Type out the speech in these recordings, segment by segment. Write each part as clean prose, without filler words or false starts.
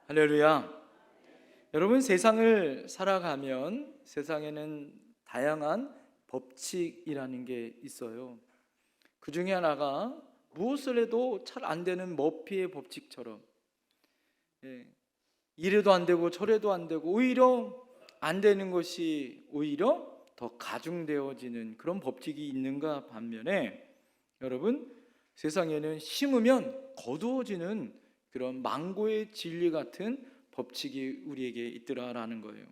할렐루야. 여러분, 세상을 살아가면 세상에는 다양한 법칙이라는 게 있어요. 그 중에 하나가 무엇을 해도 잘 안 되는 머피의 법칙처럼, 이래도 안 되고 저래도 안 되고 오히려 안 되는 것이 오히려 더 가중되어지는 그런 법칙이 있는가 반면에, 여러분, 세상에는 심으면 거두어지는 그런 망고의 진리 같은 법칙이 우리에게 있더라라는 거예요.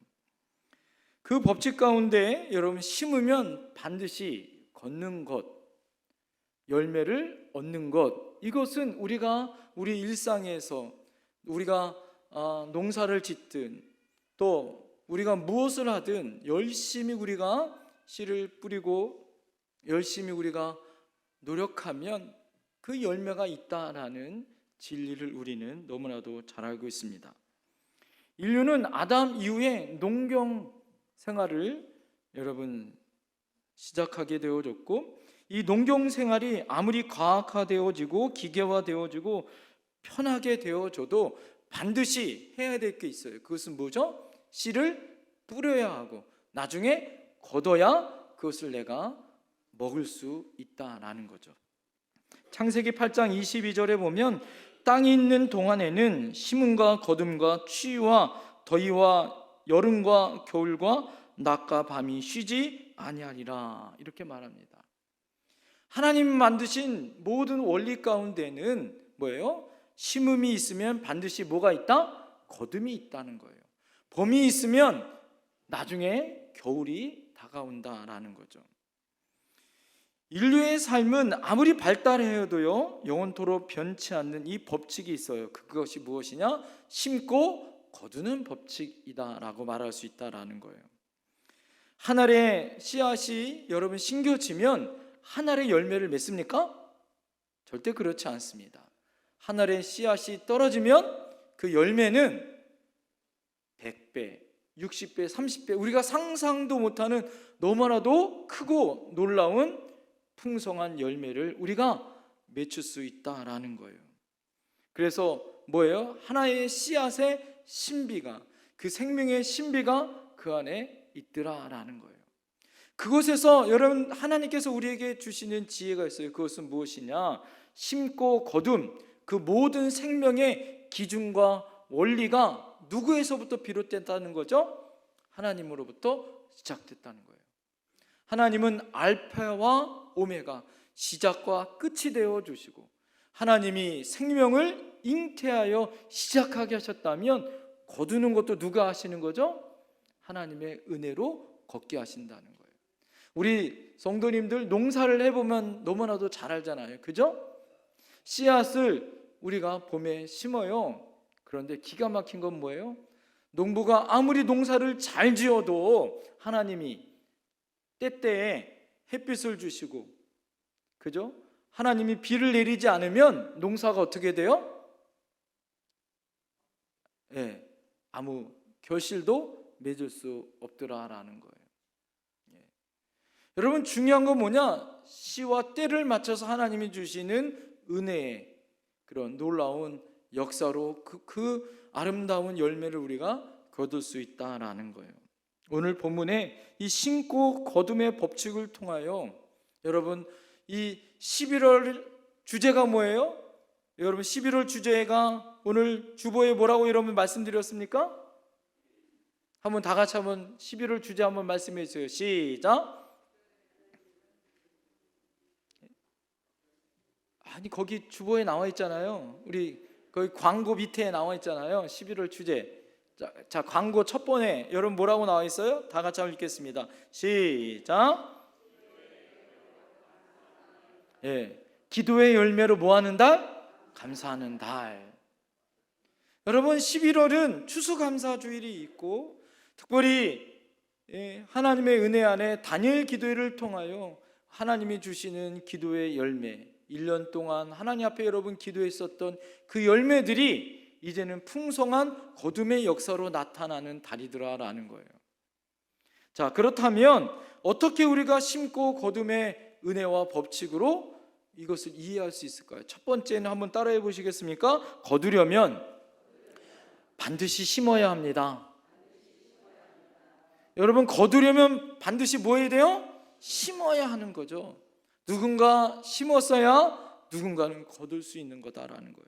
그 법칙 가운데 여러분, 심으면 반드시 걷는 것, 열매를 얻는 것, 이것은 우리가 우리 일상에서 우리가 농사를 짓든 또 우리가 무엇을 하든 열심히 우리가 씨를 뿌리고 열심히 우리가 노력하면 그 열매가 있다라는 진리를 우리는 너무나도 잘 알고 있습니다. 인류는 아담 이후에 농경 생활을 여러분 시작하게 되어졌고, 이 농경 생활이 아무리 과학화되어지고 기계화되어지고 편하게 되어져도 반드시 해야 될 게 있어요. 그것은 뭐죠? 씨를 뿌려야 하고 나중에 걷어야 그것을 내가 먹을 수 있다라는 거죠. 창세기 8장 22절에 보면 땅이 있는 동안에는 심음과 거둠과 추위와 더위와 여름과 겨울과 낮과 밤이 쉬지 아니하리라, 이렇게 말합니다. 하나님 만드신 모든 원리 가운데는 뭐예요? 심음이 있으면 반드시 뭐가 있다? 거둠이 있다는 거예요. 봄이 있으면 나중에 겨울이 다가온다라는 거죠. 인류의 삶은 아무리 발달해도요 영원토록 변치 않는 이 법칙이 있어요. 그것이 무엇이냐? 심고 거두는 법칙이다라고 말할 수 있다라는 거예요. 한 알의 씨앗이 여러분 심겨지면 한 알의 열매를 맺습니까? 절대 그렇지 않습니다. 한 알의 씨앗이 떨어지면 그 열매는 100배, 60배, 30배, 우리가 상상도 못하는 너무나도 크고 놀라운 풍성한 열매를 우리가 맺을 수 있다라는 거예요. 그래서 뭐예요? 하나의 씨앗의 신비가, 그 생명의 신비가 그 안에 있더라라는 거예요. 그곳에서 여러분, 하나님께서 우리에게 주시는 지혜가 있어요. 그것은 무엇이냐? 심고 거둠, 그 모든 생명의 기준과 원리가 누구에서부터 비롯됐다는 거죠? 하나님으로부터 시작됐다는 거예요. 하나님은 알파와 오메가, 시작과 끝이 되어 주시고, 하나님이 생명을 잉태하여 시작하게 하셨다면 거두는 것도 누가 하시는 거죠? 하나님의 은혜로 걷게 하신다는 거예요. 우리 성도님들 농사를 해보면 너무나도 잘 알잖아요. 그죠? 씨앗을 우리가 봄에 심어요. 그런데 기가 막힌 건 뭐예요? 농부가 아무리 농사를 잘 지어도 하나님이 때때에 햇빛을 주시고, 그죠? 하나님이 비를 내리지 않으면 농사가 어떻게 돼요? 아무 결실도 맺을 수 없더라라는 거예요. 여러분, 중요한 건 뭐냐? 시와 때를 맞춰서 하나님이 주시는 은혜의 그런 놀라운 역사로 그 아름다운 열매를 우리가 거둘 수 있다라는 거예요. 오늘 본문에 이 심고 거둠의 법칙을 통하여 여러분, 이 11월 주제가 뭐예요? 여러분, 11월 주제가 오늘 주보에 뭐라고 여러분 말씀드렸습니까? 한번 다 같이 한번 11월 주제 한번 말씀해 주세요. 시작. 아니, 거기 주보에 나와 있잖아요. 우리 거기 광고 밑에 나와 있잖아요. 11월 주제. 자, 광고 첫 번에 여러분 뭐라고 나와 있어요? 다 같이 한번 읽겠습니다. 시작. 기도의 열매로 뭐 하는 달? 감사하는 달. 여러분, 11월은 추수감사주일이 있고, 특별히 하나님의 은혜 안에 다니엘 기도회를 통하여 하나님이 주시는 기도의 열매, 1년 동안 하나님 앞에 여러분 기도했었던 그 열매들이 이제는 풍성한 거둠의 역사로 나타나는 달이더라라는 거예요. 자, 그렇다면 어떻게 우리가 심고 거둠의 은혜와 법칙으로 이것을 이해할 수 있을까요? 첫 번째는 한번 따라해 보시겠습니까? 거두려면 반드시 심어야 합니다. 여러분, 거두려면 반드시 뭐 해야 돼요? 심어야 하는 거죠. 누군가 심었어야 누군가는 거둘 수 있는 거다라는 거예요.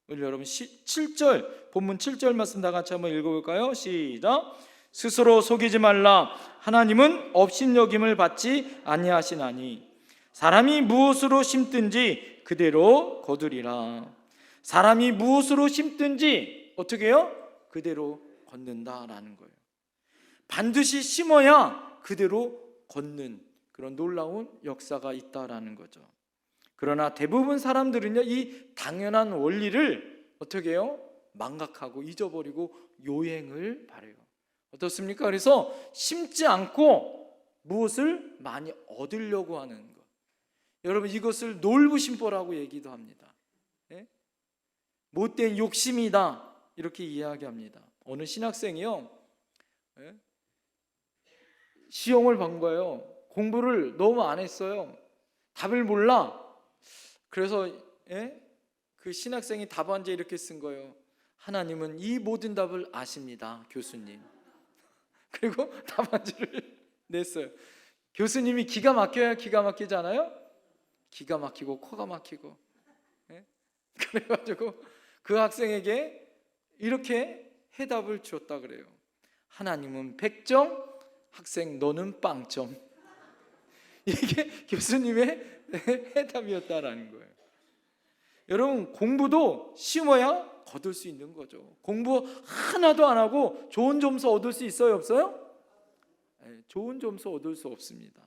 우리 여러분 7절, 본문 7절 말씀 다 같이 한번 읽어볼까요? 시작. 스스로 속이지 말라. 하나님은 업신여김을 받지 아니하시나니 사람이 무엇으로 심든지 그대로 거두리라. 사람이 무엇으로 심든지 어떻게 해요? 그대로 걷는다라는 거예요. 반드시 심어야 그대로 걷는 그런 놀라운 역사가 있다라는 거죠. 그러나 대부분 사람들은요, 이 당연한 원리를 어떻게 해요? 망각하고 잊어버리고 요행을 바래요. 어떻습니까? 그래서 심지 않고 무엇을 많이 얻으려고 하는 것. 여러분, 이것을 놀부심보라고 얘기도 합니다. 예? 못된 욕심이다 이렇게 이야기합니다. 어느 신학생이요, 예? 시험을 본 거예요. 공부를 너무 안 했어요. 답을 몰라. 그래서 그 신학생이 답안지에 이렇게 쓴 거예요. 하나님은 이 모든 답을 아십니다, 교수님. 그리고 답안지를 냈어요. 교수님이 기가 막혀야 기가 막히잖아요. 기가 막히고 코가 막히고. 그래가지고 그 학생에게 이렇게 해답을 주었다 그래요. 하나님은 100점, 학생 너는 빵점. 이게 교수님의 해답이었다라는 거예요. 여러분, 공부도 심어야 거둘 수 있는 거죠. 공부 하나도 안 하고 좋은 점수 얻을 수 있어요, 없어요? 좋은 점수 얻을 수 없습니다.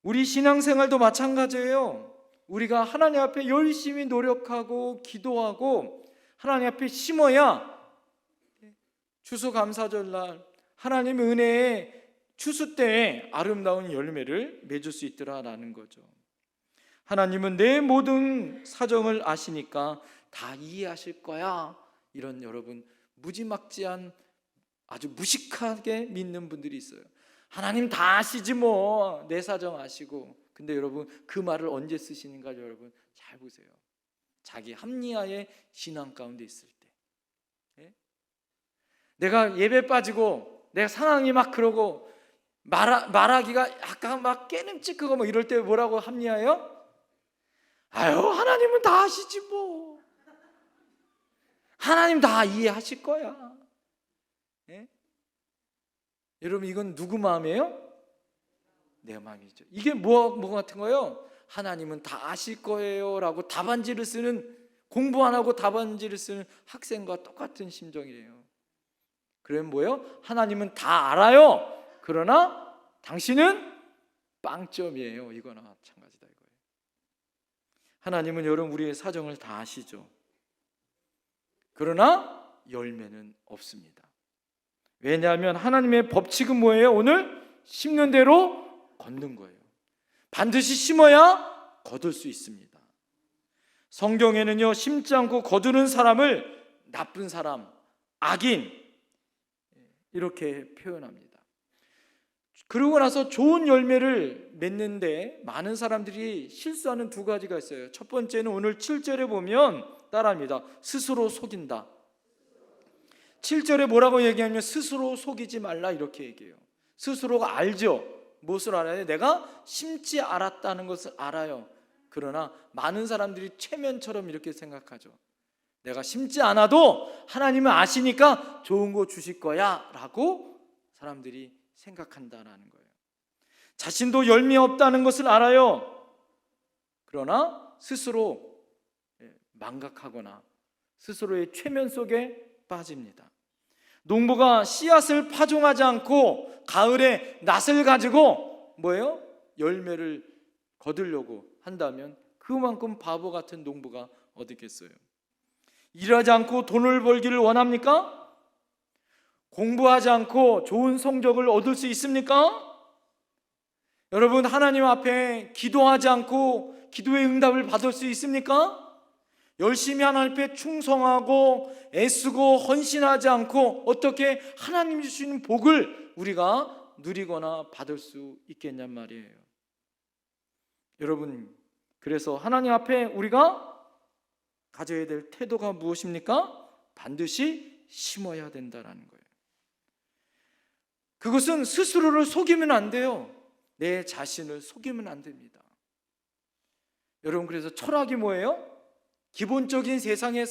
우리 신앙생활도 마찬가지예요. 우리가 하나님 앞에 열심히 노력하고 기도하고 하나님 앞에 심어야 추수감사절날 하나님의 은혜에 추수 때에 아름다운 열매를 맺을 수 있더라라는 거죠. 하나님은 내 모든 사정을 아시니까 다 이해하실 거야. 이런 여러분 무지막지한 아주 무식하게 믿는 분들이 있어요. 하나님 다 아시지 뭐, 내 사정 아시고. 근데 여러분 그 말을 언제 쓰시는가 여러분 잘 보세요. 자기 합리화의 신앙 가운데 있을 때, 내가 예배 빠지고 내가 상황이 막 그러고 말하기가 약간 막 깨름직하고 뭐 이럴 때 뭐라고 합리화해요? 아유, 하나님은 다 아시지 뭐, 하나님 다 이해하실 거야. 여러분, 이건 누구 마음이에요? 내 마음이죠. 이게 뭐 같은 거예요? 하나님은 다 아실 거예요 라고 답안지를 쓰는, 공부 안 하고 답안지를 쓰는 학생과 똑같은 심정이래요. 그러면 뭐예요? 하나님은 다 알아요. 그러나 당신은 빵점이에요. 이거나 마찬가지다 이거예요. 하나님은 여러분 우리의 사정을 다 아시죠. 그러나 열매는 없습니다. 왜냐하면 하나님의 법칙은 뭐예요? 오늘 심는 대로 걷는 거예요. 반드시 심어야 거둘 수 있습니다. 성경에는요, 심지 않고 거두는 사람을 나쁜 사람, 악인 이렇게 표현합니다. 그러고 나서 좋은 열매를 맺는데 많은 사람들이 실수하는 두 가지가 있어요. 첫 번째는 오늘 7절에 보면 따라합니다. 스스로 속인다. 7절에 뭐라고 얘기하냐면 스스로 속이지 말라 이렇게 얘기해요. 스스로가 알죠. 무엇을 알아요? 내가 심지 않았다는 것을 알아요. 그러나 많은 사람들이 최면처럼 이렇게 생각하죠. 내가 심지 않아도 하나님은 아시니까 좋은 거 주실 거야 라고 사람들이 생각한다는 거예요. 자신도 열매 없다는 것을 알아요. 그러나 스스로 망각하거나 스스로의 최면 속에 빠집니다. 농부가 씨앗을 파종하지 않고 가을에 낫을 가지고 뭐예요? 열매를 거두려고 한다면 그만큼 바보 같은 농부가 어디겠어요? 일하지 않고 돈을 벌기를 원합니까? 공부하지 않고 좋은 성적을 얻을 수 있습니까? 여러분, 하나님 앞에 기도하지 않고 기도의 응답을 받을 수 있습니까? 열심히 하나님 앞에 충성하고 애쓰고 헌신하지 않고 어떻게 하나님이 주시는 복을 우리가 누리거나 받을 수 있겠냔 말이에요. 여러분, 그래서 하나님 앞에 우리가 가져야 될 태도가 무엇입니까? 반드시 심어야 된다라는 거예요. 그것은 스스로를 속이면 안 돼요. 내 자신을 속이면 안 됩니다. 여러분, 그래서 철학이 뭐예요? 기본적인 세상의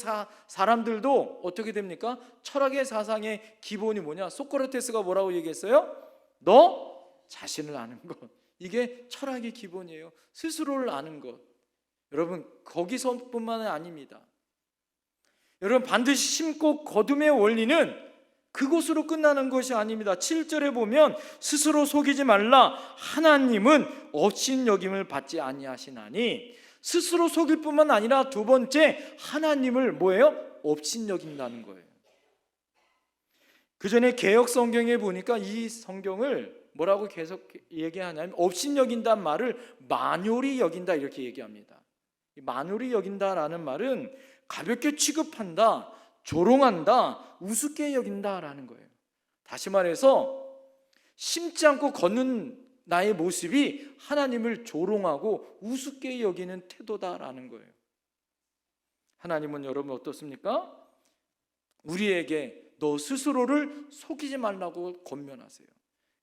사람들도 어떻게 됩니까? 철학의 사상의 기본이 뭐냐? 소크라테스가 뭐라고 얘기했어요? 너 자신을 아는 것. 이게 철학의 기본이에요. 스스로를 아는 것. 여러분, 거기서뿐만 아닙니다. 여러분, 반드시 심고 거둠의 원리는 그곳으로 끝나는 것이 아닙니다. 7절에 보면 스스로 속이지 말라. 하나님은 업신여김을 받지 아니하시나니. 스스로 속일 뿐만 아니라 두 번째, 하나님을 뭐예요? 업신여긴다는 거예요. 그 전에 개역 성경에 보니까 이 성경을 뭐라고 계속 얘기하냐면 업신여긴다는 말을 만요리 여긴다 이렇게 얘기합니다. 만요리 여긴다라는 말은 가볍게 취급한다, 조롱한다, 우습게 여긴다라는 거예요. 다시 말해서 심지 않고 걷는 나의 모습이 하나님을 조롱하고 우습게 여기는 태도다라는 거예요. 하나님은 여러분 어떻습니까? 우리에게 너 스스로를 속이지 말라고 권면하세요.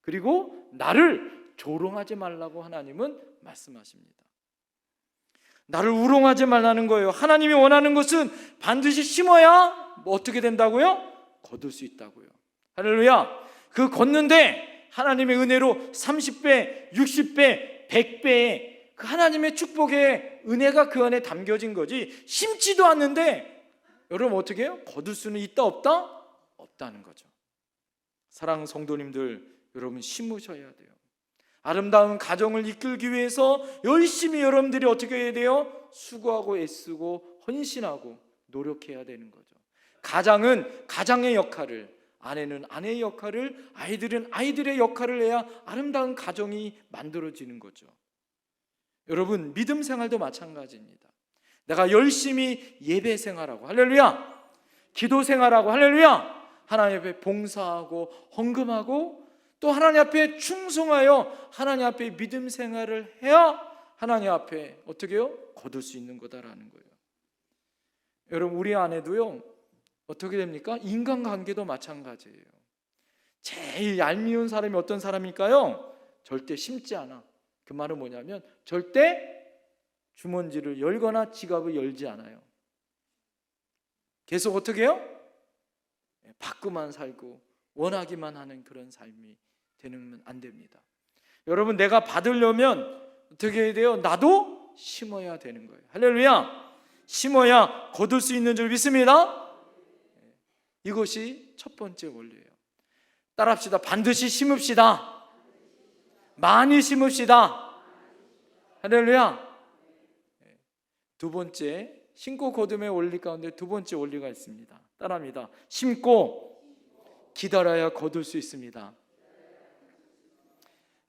그리고 나를 조롱하지 말라고 하나님은 말씀하십니다. 나를 우롱하지 말라는 거예요. 하나님이 원하는 것은 반드시 심어야 어떻게 된다고요? 거둘 수 있다고요. 할렐루야. 그 걷는데 하나님의 은혜로 30배, 60배, 100배의 그 하나님의 축복의 은혜가 그 안에 담겨진 거지, 심지도 않는데 여러분 어떻게 해요? 거둘 수는 있다 없다? 없다는 거죠. 사랑하는 성도님들, 여러분 심으셔야 돼요. 아름다운 가정을 이끌기 위해서 열심히 여러분들이 어떻게 해야 돼요? 수고하고 애쓰고 헌신하고 노력해야 되는 거죠. 가장은 가장의 역할을, 아내는 아내의 역할을, 아이들은 아이들의 역할을 해야 아름다운 가정이 만들어지는 거죠. 여러분, 믿음 생활도 마찬가지입니다. 내가 열심히 예배 생활하고, 할렐루야, 기도 생활하고, 할렐루야, 하나님 앞에 봉사하고 헌금하고 또 하나님 앞에 충성하여 하나님 앞에 믿음 생활을 해야 하나님 앞에 어떻게 해요? 거둘 수 있는 거다라는 거예요. 여러분, 우리 안에도요 어떻게 됩니까? 인간관계도 마찬가지예요. 제일 얄미운 사람이 어떤 사람일까요? 절대 심지 않아. 그 말은 뭐냐면 절대 주머니를 열거나 지갑을 열지 않아요. 계속 어떻게 해요? 받고만 살고 원하기만 하는 그런 삶이 되면 안 됩니다. 여러분, 내가 받으려면 어떻게 해야 돼요? 나도 심어야 되는 거예요. 할렐루야. 심어야 거둘 수 있는 줄 믿습니다. 이것이 첫 번째 원리예요. 따라합시다. 반드시 심읍시다. 많이 심읍시다. 할렐루야. 두 번째, 심고 거둠의 원리 가운데 두 번째 원리가 있습니다. 따라합니다. 심고 기다려야 거둘 수 있습니다.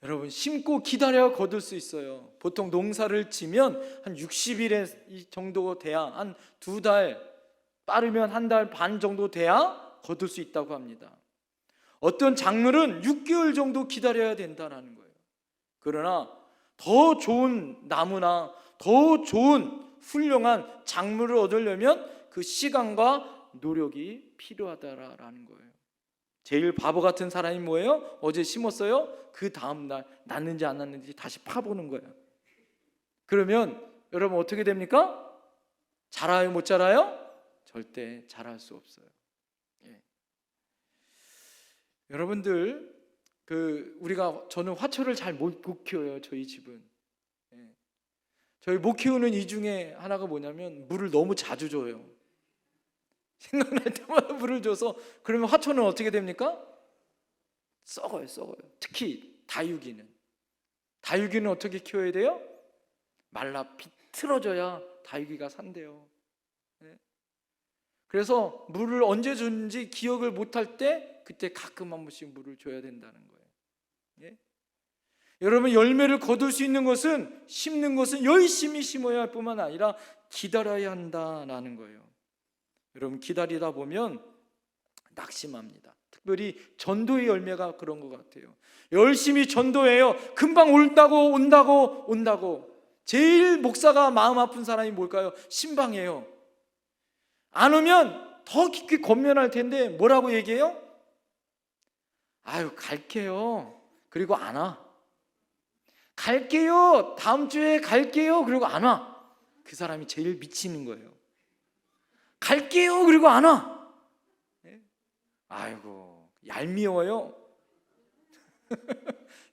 여러분, 심고 기다려야 거둘 수 있어요. 보통 농사를 지면 한 60일 정도 돼야, 한 2달, 빠르면 1달 반 정도 돼야 거둘 수 있다고 합니다. 어떤 작물은 6개월 정도 기다려야 된다는 거예요. 그러나 더 좋은 나무나 더 좋은 훌륭한 작물을 얻으려면 그 시간과 노력이 필요하다라는 거예요. 제일 바보 같은 사람이 뭐예요? 어제 심었어요? 그 다음날 났는지 안 났는지 다시 파보는 거예요. 그러면 여러분 어떻게 됩니까? 자라요, 못 자라요? 절대 자랄 수 없어요. 예. 여러분들, 저는 화초를 잘 못 키워요. 저희 집은. 예. 저희 못 키우는 이 중에 하나가 뭐냐면 물을 너무 자주 줘요. 생각날 때마다 물을 줘서, 그러면 화초는 어떻게 됩니까? 썩어요. 특히 다육이는 어떻게 키워야 돼요? 말라 비틀어져야 다육이가 산대요. 네. 그래서 물을 언제 줬는지 기억을 못할 때 그때 가끔 한 번씩 물을 줘야 된다는 거예요. 예? 여러분, 열매를 거둘 수 있는 것은, 심는 것은 열심히 심어야 할 뿐만 아니라 기다려야 한다는 거예요. 여러분, 기다리다 보면 낙심합니다. 특별히 전도의 열매가 그런 것 같아요. 열심히 전도해요. 금방 온다고. 제일 목사가 마음 아픈 사람이 뭘까요? 신방이에요. 안 오면 더 깊게 권면할 텐데 뭐라고 얘기해요? 아유, 갈게요. 그리고 안 와. 갈게요. 다음 주에 갈게요. 그리고 안 와. 그 사람이 제일 미치는 거예요. 갈게요. 그리고 안 와. 아이고, 얄미워요.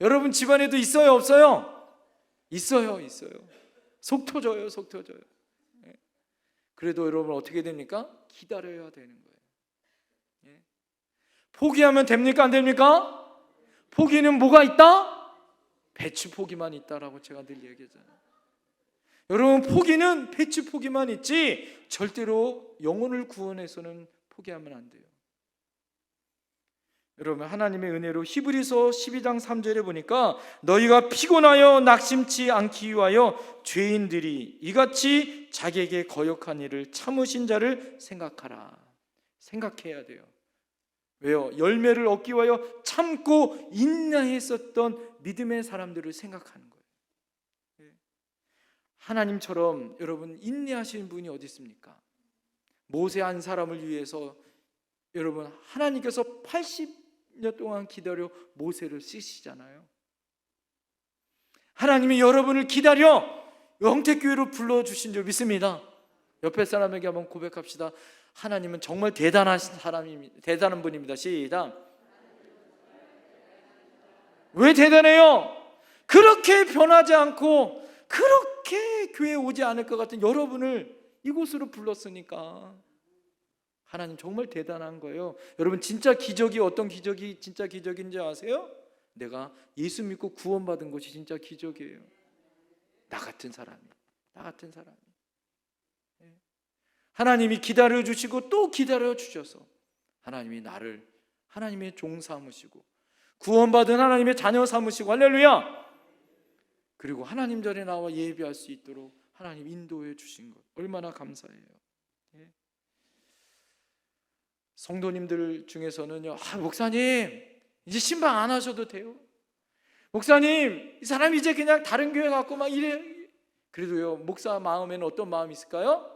여러분 집안에도 있어요, 없어요? 있어요. 속 터져요. 그래도 여러분 어떻게 됩니까? 기다려야 되는 거예요. 포기하면 됩니까? 안 됩니까? 포기는 뭐가 있다? 배추 포기만 있다라고 제가 늘 얘기하잖아요. 여러분, 포기는 배추 포기만 있지 절대로 영혼을 구원해서는 포기하면 안 돼요. 여러분, 하나님의 은혜로 히브리서 12장 3절에 보니까 너희가 피곤하여 낙심치 않기 위하여 죄인들이 이같이 자기에게 거역한 일을 참으신 자를 생각하라. 생각해야 돼요. 왜요? 열매를 얻기 위하여 참고 인내했었던 믿음의 사람들을 생각하는 거예요. 하나님처럼 여러분 인내하시는 분이 어디 있습니까? 모세 한 사람을 위해서 여러분 하나님께서 80년 동안 기다려 모세를 쓰시잖아요. 하나님이 여러분을 기다려 영택교회로 불러주신 줄 믿습니다. 옆에 사람에게 한번 고백합시다. 하나님은 정말 대단한 분입니다. 시작. 왜 대단해요? 그렇게 변하지 않고 그렇게 교회에 오지 않을 것 같은 여러분을 이곳으로 불렀으니까 하나님 정말 대단한 거예요. 여러분, 진짜 기적이 어떤 기적이 진짜 기적인지 아세요? 내가 예수 믿고 구원받은 것이 진짜 기적이에요. 나 같은 사람이. 하나님이 기다려주시고 또 기다려주셔서 하나님이 나를 하나님의 종 삼으시고 구원받은 하나님의 자녀 삼으시고, 할렐루야. 그리고 하나님 전에 나와 예배할 수 있도록 하나님 인도해 주신 것 얼마나 감사해요. 성도님들 중에서는요, 목사님 이제 신방 안 하셔도 돼요. 목사님, 이 사람 이제 그냥 다른 교회 갖고 막 이래. 그래도요, 목사 마음에는 어떤 마음이 있을까요?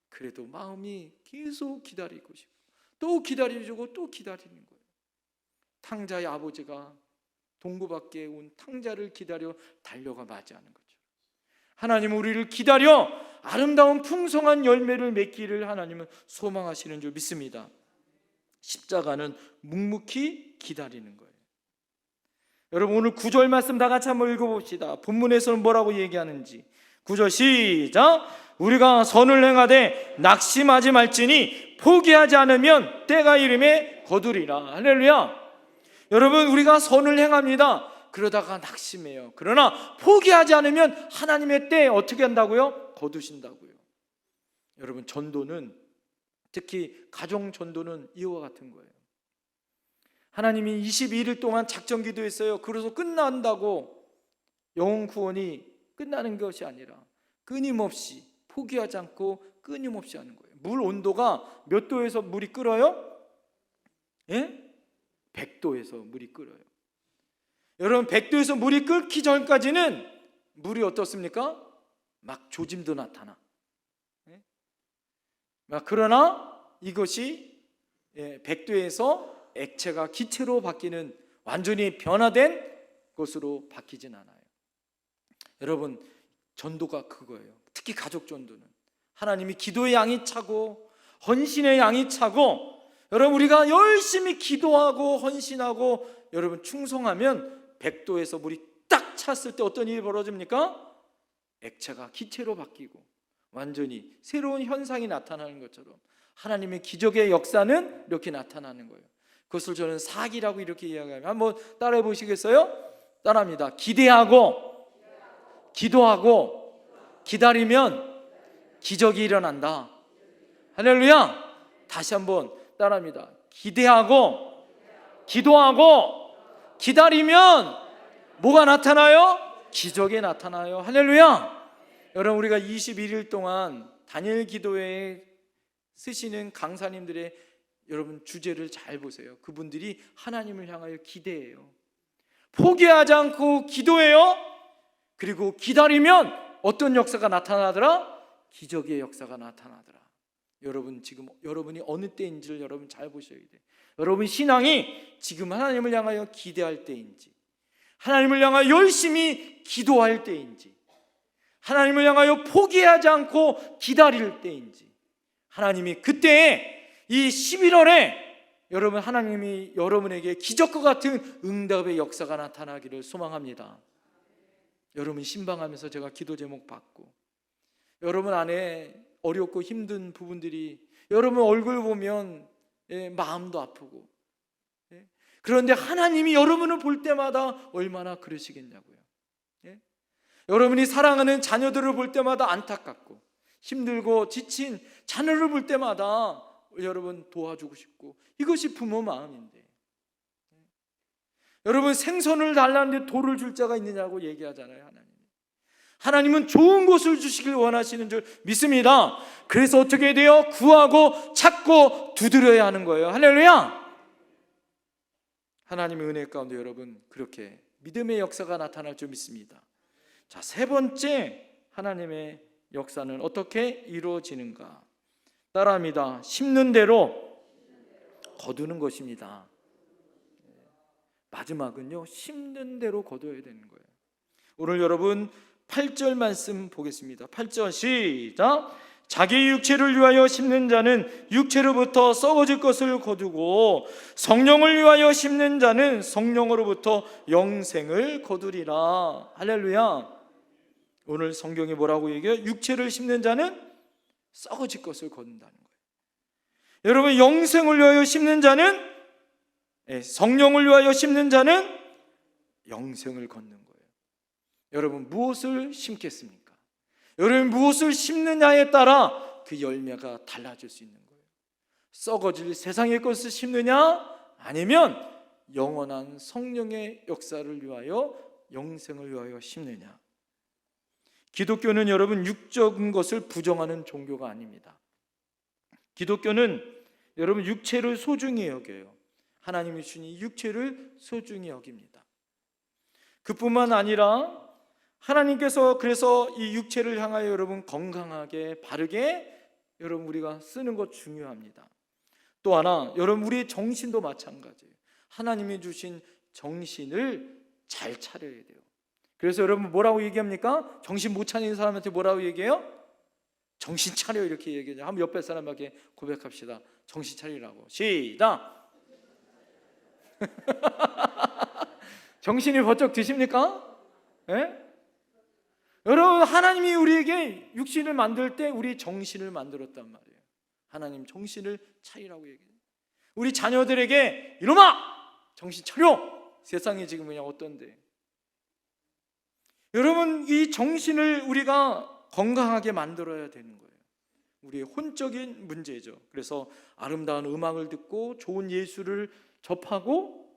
그래도 마음이 계속 기다리고 싶고 또 기다려주고 또 기다리는 거예요. 탕자의 아버지가 동구 밖에 온 탕자를 기다려 달려가 맞이하는 거죠. 하나님은 우리를 기다려 아름다운 풍성한 열매를 맺기를 하나님은 소망하시는 줄 믿습니다. 십자가는 묵묵히 기다리는 거예요. 여러분, 오늘 9절 말씀 다 같이 한번 읽어봅시다. 본문에서는 뭐라고 얘기하는지. 9절 시작. 우리가 선을 행하되 낙심하지 말지니 포기하지 않으면 때가 이름에 거두리라. 할렐루야. 여러분, 우리가 선을 행합니다. 그러다가 낙심해요. 그러나 포기하지 않으면 하나님의 때에 어떻게 한다고요? 거두신다고요. 여러분, 전도는, 특히 가정 전도는 이와 같은 거예요. 하나님이 22일 동안 작전 기도했어요. 그래서 끝난다고 영혼 구원이 끝나는 것이 아니라 끊임없이 포기하지 않고 끊임없이 하는 거예요. 물 온도가 몇 도에서 물이 끓어요? 100도에서 물이 끓어요. 여러분, 100도에서 물이 끓기 전까지는 물이 어떻습니까? 막 조짐도 나타나. 그러나 이것이 100도에서 액체가 기체로 바뀌는 완전히 변화된 것으로 바뀌진 않아요. 여러분, 전도가 그거예요. 특히 가족 전도는 하나님이 기도의 양이 차고 헌신의 양이 차고, 여러분 우리가 열심히 기도하고 헌신하고 여러분 충성하면 100도에서 물이 딱 찼을 때 어떤 일이 벌어집니까? 액체가 기체로 바뀌고 완전히 새로운 현상이 나타나는 것처럼 하나님의 기적의 역사는 이렇게 나타나는 거예요. 그것을 저는 사기라고 이렇게 이야기합니다. 한번 따라해 보시겠어요? 따라합니다. 기대하고 기도하고 기다리면 기적이 일어난다. 할렐루야. 다시 한번 따라합니다. 기대하고 기도하고 기다리면 뭐가 나타나요? 기적이 나타나요. 할렐루야. 여러분, 우리가 21일 동안 다니엘 기도회에 쓰시는 강사님들의 여러분 주제를 잘 보세요. 그분들이 하나님을 향하여 기대해요. 포기하지 않고 기도해요. 그리고 기다리면 어떤 역사가 나타나더라? 기적의 역사가 나타나더라. 여러분 지금 여러분이 어느 때인지를 여러분 잘 보셔야 돼요. 여러분 신앙이 지금 하나님을 향하여 기대할 때인지, 하나님을 향하여 열심히 기도할 때인지, 하나님을 향하여 포기하지 않고 기다릴 때인지, 하나님이 그때에 이 11월에 여러분 하나님이 여러분에게 기적과 같은 응답의 역사가 나타나기를 소망합니다. 여러분 신방하면서 제가 기도 제목 받고, 여러분 안에 어렵고 힘든 부분들이 여러분 얼굴 보면 마음도 아프고, 그런데 하나님이 여러분을 볼 때마다 얼마나 그러시겠냐고요. 여러분이 사랑하는 자녀들을 볼 때마다 안타깝고 힘들고 지친 자녀를 볼 때마다 여러분 도와주고 싶고, 이것이 부모 마음인데, 여러분 생선을 달라는데 돌을 줄 자가 있느냐고 얘기하잖아요. 하나님은 좋은 것을 주시길 원하시는 줄 믿습니다. 그래서 어떻게 돼요? 구하고 찾고 두드려야 하는 거예요. 할렐루야. 하나님의 은혜 가운데 여러분 그렇게 믿음의 역사가 나타날 줄 믿습니다. 자, 세 번째 하나님의 역사는 어떻게 이루어지는가? 따라합니다. 심는 대로 거두는 것입니다. 마지막은요, 심는 대로 거둬야 되는 거예요. 오늘 여러분 8절 말씀 보겠습니다. 8절 시작. 자기 육체를 위하여 심는 자는 육체로부터 썩어질 것을 거두고 성령을 위하여 심는 자는 성령으로부터 영생을 거두리라. 할렐루야. 오늘 성경이 뭐라고 얘기해요? 육체를 심는 자는 썩어질 것을 거둔다는 거예요. 여러분 영생을 위하여 심는 자는, 성령을 위하여 심는 자는 영생을 걷는 거예요. 여러분 무엇을 심겠습니까? 여러분 무엇을 심느냐에 따라 그 열매가 달라질 수 있는 거예요. 썩어질 세상의 것을 심느냐, 아니면 영원한 성령의 역사를 위하여 영생을 위하여 심느냐. 기독교는 여러분 육적인 것을 부정하는 종교가 아닙니다. 기독교는 여러분 육체를 소중히 여겨요. 하나님이 주신 이 육체를 소중히 여깁니다. 그뿐만 아니라 하나님께서 그래서 이 육체를 향하여 여러분 건강하게 바르게 여러분 우리가 쓰는 것 중요합니다. 또 하나, 여러분 우리의 정신도 마찬가지예요. 하나님이 주신 정신을 잘 차려야 돼요. 그래서 여러분 뭐라고 얘기합니까? 정신 못 차리는 사람한테 뭐라고 얘기해요? 정신 차려, 이렇게 얘기해요. 한번 옆에 사람에게 고백합시다. 정신 차리라고. 시작. 정신이 번쩍 드십니까? 예? 여러분 하나님이 우리에게 육신을 만들 때 우리 정신을 만들었단 말이에요. 하나님 정신을 차리라고 얘기해요. 우리 자녀들에게 이놈아 정신 차려. 세상이 지금 그냥 어떤데. 여러분 이 정신을 우리가 건강하게 만들어야 되는 거예요. 우리의 혼적인 문제죠. 그래서 아름다운 음악을 듣고 좋은 예술을 접하고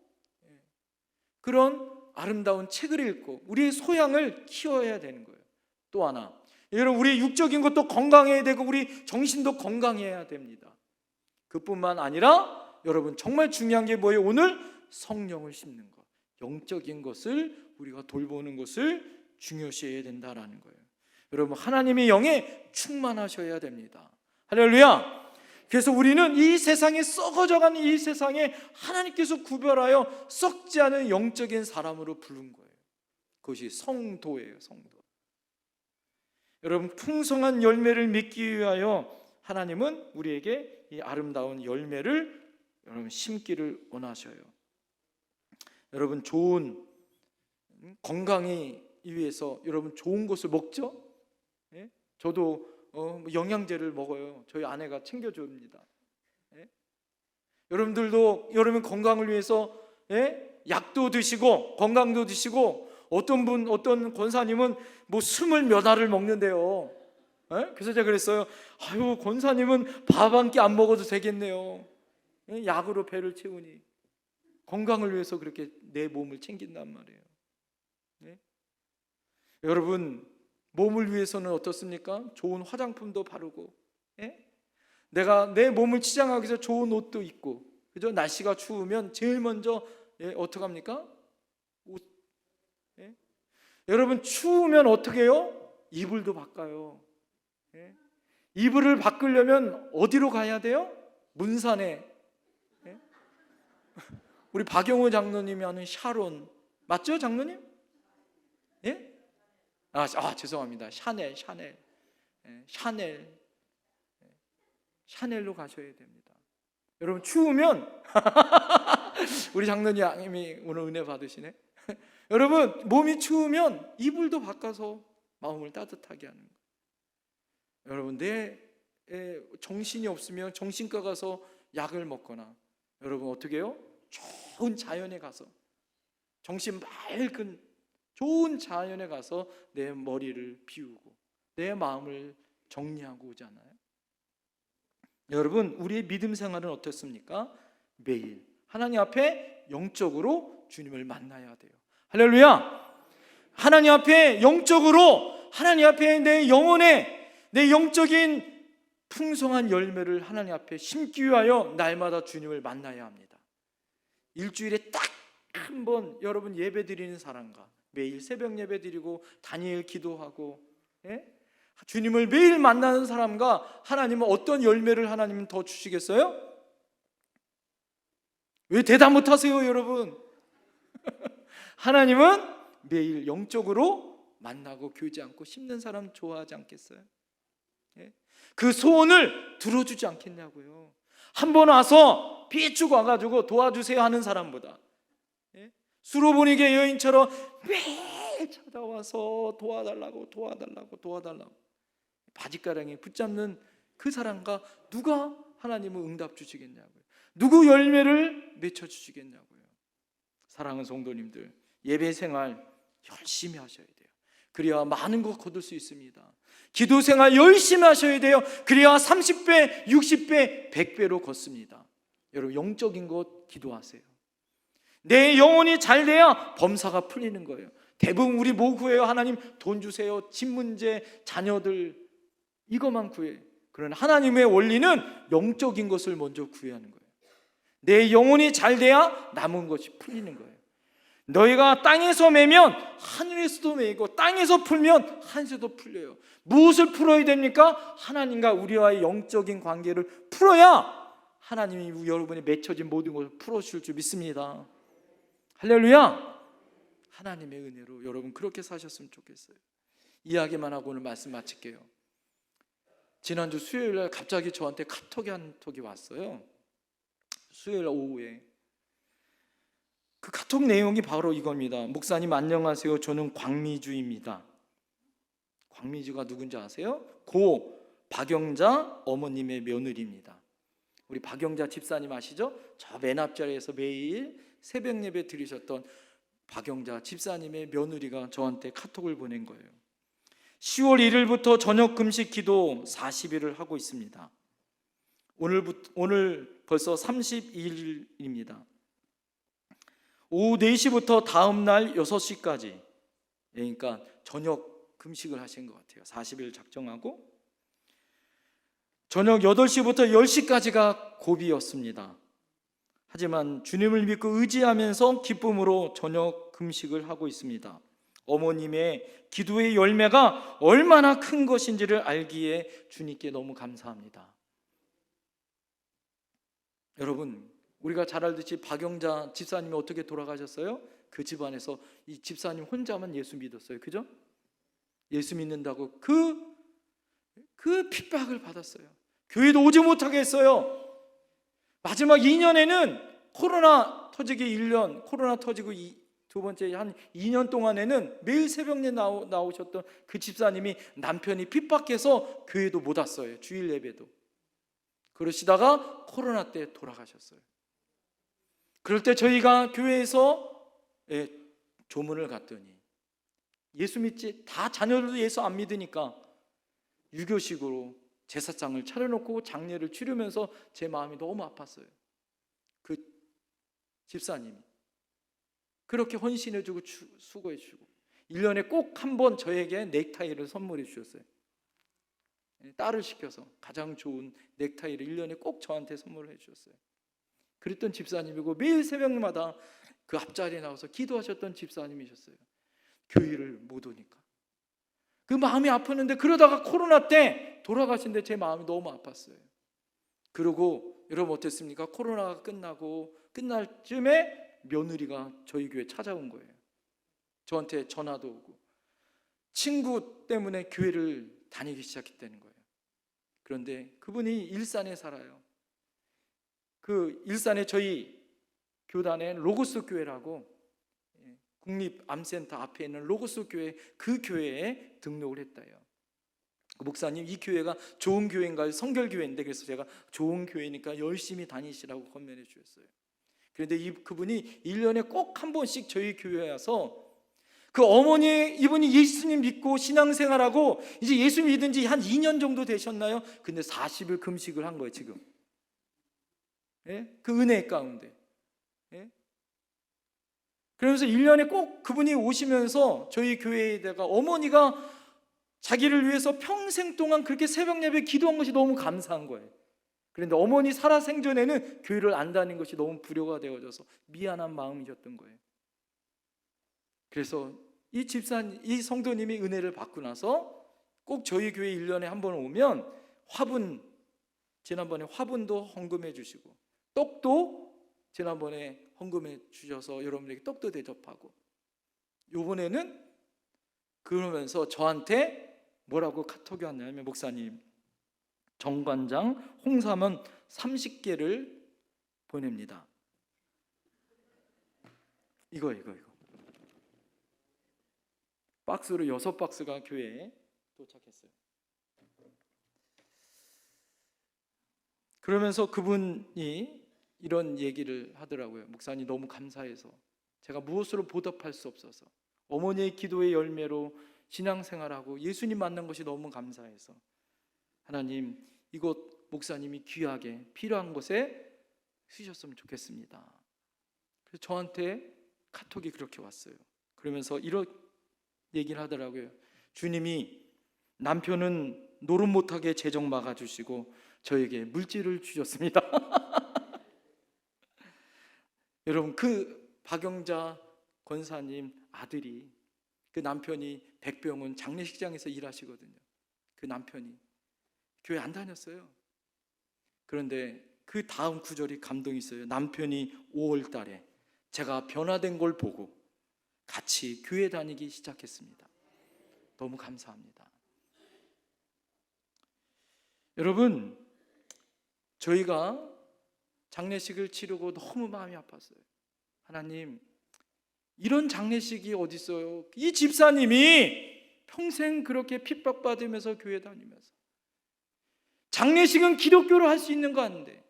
그런 아름다운 책을 읽고 우리의 소양을 키워야 되는 거예요. 또 하나, 여러분 우리 육적인 것도 건강해야 되고 우리 정신도 건강해야 됩니다. 그뿐만 아니라 여러분 정말 중요한 게 뭐예요? 오늘 성령을 심는 것, 영적인 것을 우리가 돌보는 것을 중요시해야 된다라는 거예요. 여러분 하나님의 영에 충만하셔야 됩니다. 할렐루야. 그래서 우리는 이 세상에 썩어져가는 이 세상에 하나님께서 구별하여 썩지 않은 영적인 사람으로 부른 거예요. 그것이 성도예요. 성도. 여러분 풍성한 열매를 맺기 위하여 하나님은 우리에게 이 아름다운 열매를 여러분 심기를 원하셔요. 여러분 좋은 건강이 위해서 여러분 좋은 것을 먹죠. 예? 저도 영양제를 먹어요. 저희 아내가 챙겨줍니다. 예? 여러분들도 여러분 건강을 위해서 약도 드시고 건강도 드시고, 어떤 권사님은 뭐 20몇 알을 먹는데요. 그래서 제가 그랬어요. 아유 권사님은 밥 한 끼 안 먹어도 되겠네요. 약으로 배를 채우니. 건강을 위해서 그렇게 내 몸을 챙긴단 말이에요. 여러분 몸을 위해서는 어떻습니까? 좋은 화장품도 바르고, 내가 내 몸을 치장하기 위해서 좋은 옷도 입고, 그죠? 날씨가 추우면 제일 먼저 어떻게 합니까? 옷. 여러분 추우면 어떻게 해요? 이불도 바꿔요. 이불을 바꾸려면 어디로 가야 돼요? 문산에. 예? 우리 박영호 장로님이 하는 샤론 맞죠, 장로님? 예? 죄송합니다. 샤넬. 예, 샤넬로 가셔야 됩니다. 여러분 추우면 우리 장로님이 오늘 은혜 받으시네. 여러분 몸이 추우면 이불도 바꿔서 마음을 따뜻하게 하는 거예요. 여러분 내 정신이 없으면 정신과 가서 약을 먹거나, 여러분 어떻게 해요? 좋은 자연에 가서, 정신 맑은 좋은 자연에 가서 내 머리를 비우고 내 마음을 정리하고 오잖아요. 여러분 우리의 믿음 생활은 어떻습니까? 매일 하나님 앞에 영적으로 주님을 만나야 돼요. 할렐루야. 하나님 앞에 영적으로, 하나님 앞에 내 영혼의, 내 영적인 풍성한 열매를 하나님 앞에 심기 위하여 날마다 주님을 만나야 합니다. 일주일에 딱 한 번 여러분 예배 드리는 사람과 매일 새벽 예배 드리고 다니엘 기도하고, 예? 주님을 매일 만나는 사람과 하나님은 어떤 열매를 하나님은 더 주시겠어요? 왜 대답 못하세요 여러분? 하나님은 매일 영적으로 만나고 교제 않고 씹는 사람 좋아하지 않겠어요? 예? 그 소원을 들어주지 않겠냐고요. 한 번 와서 삐쭉 와가지고 도와주세요 하는 사람보다, 예? 수로보니게 여인처럼 매일 찾아와서 도와달라고 바짓가랑이 붙잡는 그 사람과 누가 하나님은 응답 주시겠냐고요. 누구 열매를 맺혀 주시겠냐고요. 사랑하는 성도님들, 예배 생활 열심히 하셔야 돼요. 그래야 많은 것 거둘 수 있습니다. 기도 생활 열심히 하셔야 돼요. 그래야 30배, 60배, 100배로 걷습니다. 여러분 영적인 것 기도하세요. 내 영혼이 잘 돼야 범사가 풀리는 거예요. 대부분 우리 뭐 구해요? 하나님 돈 주세요, 집 문제, 자녀들, 이것만 구해. 그러나 하나님의 원리는 영적인 것을 먼저 구해야 하는 거예요. 내 영혼이 잘 돼야 남은 것이 풀리는 거예요. 너희가 땅에서 매면 하늘에서도 매이고 땅에서 풀면 하늘에서도 풀려요. 무엇을 풀어야 됩니까? 하나님과 우리와의 영적인 관계를 풀어야 하나님이 여러분이 맺혀진 모든 것을 풀어줄 줄 믿습니다. 할렐루야. 하나님의 은혜로 여러분 그렇게 사셨으면 좋겠어요. 이야기만 하고 오늘 말씀 마칠게요. 지난주 수요일날 갑자기 저한테 한 톡이 왔어요. 수요일 오후에. 그 카톡 내용이 바로 이겁니다. 목사님 안녕하세요. 저는 광미주입니다. 광미주가 누군지 아세요? 고 박영자 어머님의 며느리입니다. 우리 박영자 집사님 아시죠? 저 맨 앞자리에서 매일 새벽 예배 드리셨던 박영자 집사님의 며느리가 저한테 카톡을 보낸 거예요. 10월 1일부터 저녁 금식 기도 40일을 하고 있습니다. 오늘 벌써 32일입니다. 오후 4시부터 다음 날 6시까지, 그러니까 저녁 금식을 하신 것 같아요. 40일 작정하고 저녁 8시부터 10시까지가 고비였습니다. 하지만 주님을 믿고 의지하면서 기쁨으로 저녁 금식을 하고 있습니다. 어머님의 기도의 열매가 얼마나 큰 것인지를 알기에 주님께 너무 감사합니다. 여러분, 우리가 잘 알듯이 박영자 집사님이 어떻게 돌아가셨어요? 그 집안에서 이 집사님 혼자만 예수 믿었어요. 그죠? 예수 믿는다고 그 핍박을 받았어요. 교회도 오지 못하게 했어요. 마지막 2년에는 코로나 터지기 1년, 코로나 터지고 두 번째 한 2년 동안에는 매일 새벽에 나오셨던 그 집사님이 남편이 핍박해서 교회도 못 왔어요. 주일 예배도. 그러시다가 코로나 때 돌아가셨어요. 그럴 때 저희가 교회에서 조문을 갔더니 예수 믿지, 다 자녀들도 예수 안 믿으니까 유교식으로 제사장을 차려놓고 장례를 치르면서 제 마음이 너무 아팠어요. 그 집사님이 그렇게 헌신해주고 수고해주고 1년에 꼭 한 번 저에게 넥타이를 선물해 주셨어요. 딸을 시켜서 가장 좋은 넥타이를 1년에 꼭 저한테 선물해 주셨어요. 그랬던 집사님이고 매일 새벽마다 그 앞자리에 나와서 기도하셨던 집사님이셨어요. 교회를 못 오니까 그 마음이 아팠는데, 그러다가 코로나 때 돌아가신데 제 마음이 너무 아팠어요. 그리고 여러분 어땠습니까? 코로나가 끝나고 끝날 쯤에 며느리가 저희 교회 찾아온 거예요. 저한테 전화도 오고 친구 때문에 교회를 다니기 시작했다는 거예요. 그런데 그분이 일산에 살아요. 그 일산에 저희 교단에 로고스 교회라고 국립암센터 앞에 있는 로고스 교회, 그 교회에 등록을 했다요. 목사님, 이 교회가 좋은 교회인가요? 성결교회인데, 그래서 제가 좋은 교회니까 열심히 다니시라고 권면해 주셨어요. 그런데 그분이 1년에 꼭 한 번씩 저희 교회에 와서 그 어머니, 이분이 예수님 믿고 신앙생활하고 이제 예수 믿은 지 한 2년 정도 되셨나요? 근데 40일 금식을 한 거예요, 지금. 예? 그 은혜 가운데. 예? 그러면서 1년에 꼭 그분이 오시면서 저희 교회에다가 어머니가 자기를 위해서 평생 동안 그렇게 새벽 예배 기도한 것이 너무 감사한 거예요. 그런데 어머니 살아생전에는 교회를 안 다닌 것이 너무 불효가 되어져서 미안한 마음이셨던 거예요. 그래서 이 성도님이 은혜를 받고 나서 꼭 저희 교회 1년에 한 번 오면 지난번에 화분도 헌금해 주시고 떡도 지난번에 헌금해 주셔서 여러분에게 떡도 대접하고, 요번에는 그러면서 저한테 뭐라고 카톡이 왔냐면, 목사님, 정관장 홍삼은 30개를 보냅니다. 이거 박스로 6박스가 교회에 도착했어요. 그러면서 그분이 이런 얘기를 하더라고요. 목사님, 너무 감사해서 제가 무엇으로 보답할 수 없어서 어머니의 기도의 열매로 신앙생활하고 예수님 만난 것이 너무 감사해서 하나님, 이곳 목사님이 귀하게 필요한 곳에 쓰셨으면 좋겠습니다. 그래서 저한테 카톡이 그렇게 왔어요. 그러면서 이런 얘기를 하더라고요. 주님이 남편은 노릇 못하게 재정 막아주시고 저에게 물질을 주셨습니다. 여러분, 그 박영자 권사님 아들이, 그 남편이 백병원 장례식장에서 일하시거든요. 그 남편이 교회 안 다녔어요. 그런데 그 다음 구절이 감동이 있어요. 남편이 5월 달에 제가 변화된 걸 보고 같이 교회 다니기 시작했습니다. 너무 감사합니다. 여러분, 저희가 장례식을 치르고 너무 마음이 아팠어요. 하나님, 이런 장례식이 어디 있어요? 이 집사님이 평생 그렇게 핍박받으면서 교회 다니면서 장례식은 기독교로 할 수 있는 거 아닌데,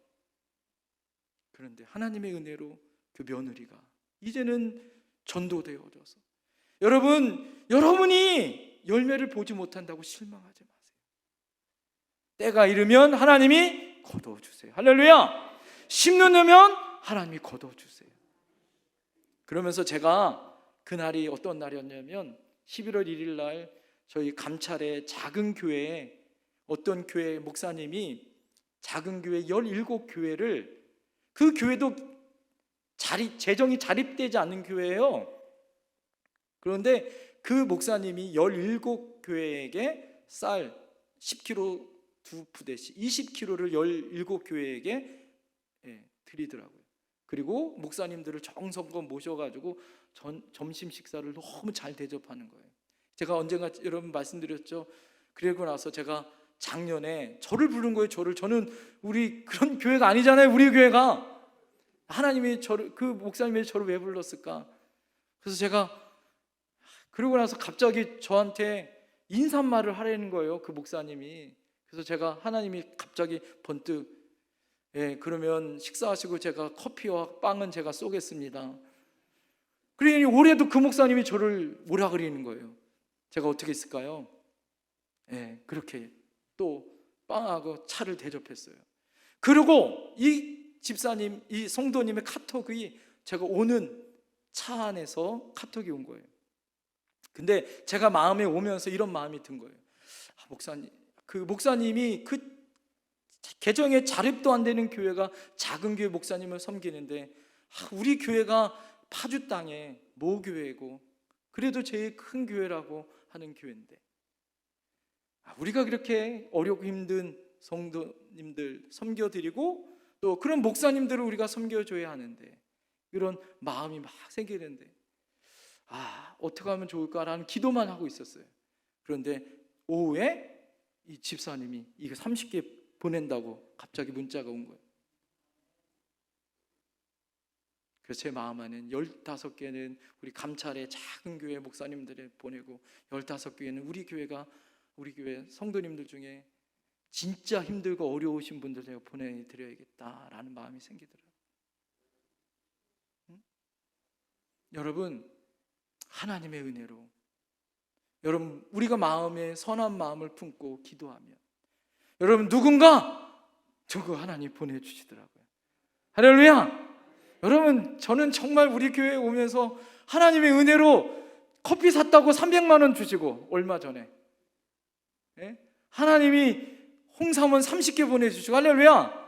그런데 하나님의 은혜로 그 며느리가 이제는 전도되어져서, 여러분이 열매를 보지 못한다고 실망하지 마세요. 때가 이르면 하나님이 거두어주세요. 할렐루야. 심는으면 하나님이 거두어주세요. 그러면서 제가 그날이 어떤 날이었냐면 11월 1일 날 저희 감찰의 작은 교회에 어떤 교회 목사님이 작은 교회 17교회를, 그 교회도 재정이 자립되지 않는 교회예요. 그런데 그 목사님이 17교회에게 쌀 10kg 2부대씩 20kg를 17교회에게 드리더라고요. 그리고 목사님들을 정성껏 모셔가지고 점심 식사를 너무 잘 대접하는 거예요. 제가 언젠가 여러분 말씀드렸죠. 그리고 나서 제가 작년에 저를 부른 거예요. 저는 우리 그런 교회가 아니잖아요. 우리 교회가. 하나님이 그 목사님이 저를 왜 불렀을까? 그래서 제가 그러고 나서 갑자기 저한테 인사말을 하라는 거예요, 그 목사님이. 그래서 제가, 하나님이 갑자기 번뜩, 그러면 식사하시고 제가 커피와 빵은 제가 쏘겠습니다. 그러니 올해도 그 목사님이 저를 뭐라 그러는 거예요. 제가 어떻게 했을까요? 그렇게 또 빵하고 차를 대접했어요. 그리고 이 집사님, 이 성도님의 카톡이 제가 오는 차 안에서 카톡이 온 거예요. 근데 제가 마음에 오면서 이런 마음이 든 거예요. 목사님이 그 개정에 자립도 안 되는 교회가 작은 교회 목사님을 섬기는데, 우리 교회가 파주 땅에 모교회고 그래도 제일 큰 교회라고 하는 교회인데, 우리가 그렇게 어렵고 힘든 성도님들 섬겨드리고 또 그런 목사님들을 우리가 섬겨줘야 하는데 이런 마음이 막 생기게 되는데 어떻게 하면 좋을까라는 기도만 하고 있었어요. 그런데 오후에 이 집사님이 이거 30개 보낸다고 갑자기 문자가 온 거예요. 그래서 제 마음 안에는 15개는 우리 감찰의 작은 교회 목사님들에 보내고 15개는 우리 교회 성도님들 중에 진짜 힘들고 어려우신 분들 제가 보내드려야겠다라는 마음이 생기더라고요. 여러분, 하나님의 은혜로 여러분 우리가 마음에 선한 마음을 품고 기도하면 여러분 누군가 저거 하나님 보내주시더라고요. 할렐루야. 여러분 저는 정말 우리 교회에 오면서 하나님의 은혜로 커피 샀다고 300만 원 주시고 얼마 전에 하나님이 홍삼은 30개 보내주시고 할렐루야.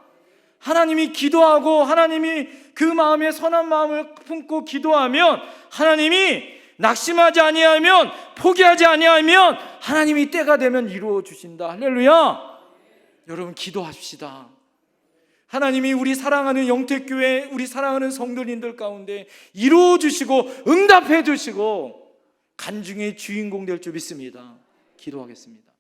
하나님이 기도하고 하나님이 그 마음에 선한 마음을 품고 기도하면 하나님이 낙심하지 아니하면 포기하지 아니하면 하나님이 때가 되면 이루어 주신다. 할렐루야. 여러분 기도합시다. 하나님이 우리 사랑하는 영택교회 우리 사랑하는 성도님들 가운데 이루어 주시고 응답해 주시고 간증의 주인공 될 줄 믿습니다. 기도하겠습니다.